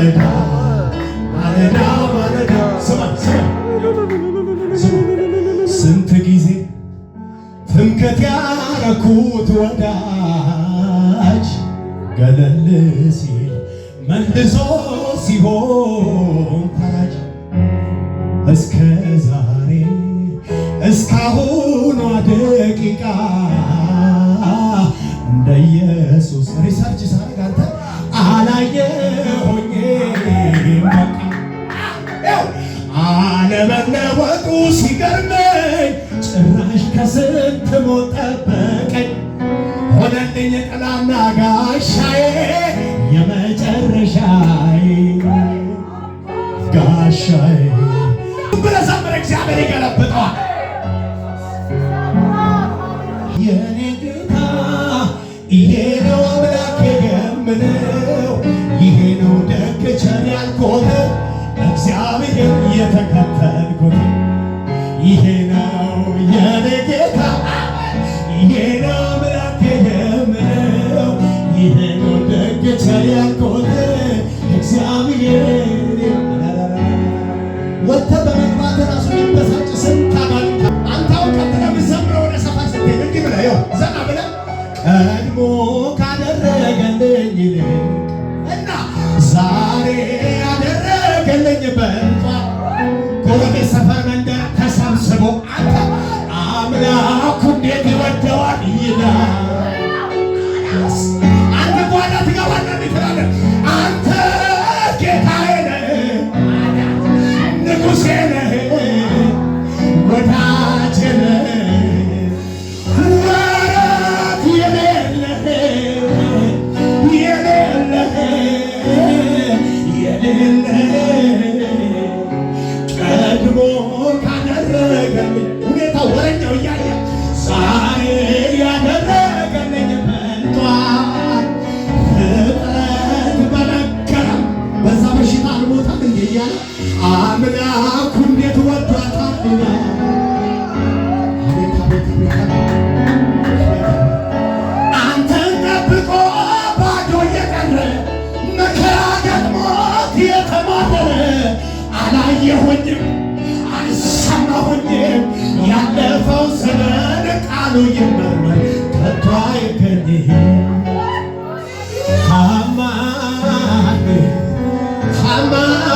ማለዳ ማለዳ ማለዳ ስማ ስንት ጊዜ ትምክህት ያረኩት ወዳጅ ገለል ሲል መልሶ ሲሆን ፈራጅ እስከ ዛሬ እስካሁኗ ደቂቃ እንደ ኢየሱስ ሪሰርች ሳረግ አንተ አላየሁኝ አለመለወጡ ሲገርመኝ ጭራሽ ከስንት ሞት ጠበቀኝ ሆነልኝ ጥላና ጋሻዬ የመጨረሻዬ ጋሻዬ ብለዘምር እግዚአብሔር ይገለብጠዋል። የኔ ጌታ ይሄ ነው አምላክ የምለው ይሄ ነው ደግ ቸር ያልኩት እግዚአብሔር የተከተልኩት ይሄ ነው የኔ ጌታ ይሄ ነው አምላክ የምለው ይሄ ነው ደግ ቸር ያልኩት እግዚአብሔር ወጥተህ በመግባት ራሱ የሚበሳጭ ስንት አጋንንት አንተው ቀጥለህ የምትዘምረው ወደ ሰፈር ስትሄድ እንዲህ ብለህ ይኸው ዘና ብለህ ቀድሞ ካደረገልኝ እና ዛሬ ያደረገልኝ በልጧ ጎረቤት ሰፈር መንደር ተሰብስቦ አንተ አምላኩ እንዴት ይወደዋል ይላል። አንተ ጓዳ ትገባለህ ትላለህ አንተ ጌታዬ ነህ ንጉሴ ነህ ወዳጄ ነህ ወረት የሌለህ ቀድሞ ካደረገልኝ ሁኔታ ወረኛው እያየ ዛሬ ያደረገልኝ በልጧል ፍጥረት በመገረም በዛ በሽታ አልሞታም እንዴ እያለ አምላኩ እንዴት ወዷታል ይላል። አንተን ጠብቆ ባዶ የቀረ መከራ ገጥሞት የተማረረ አላየሁኝም አልሰማሁኝም ያለፈው ዘመን ቃሉ ይመርመር ከቶ አይገኝም ታማኝ ታማኝ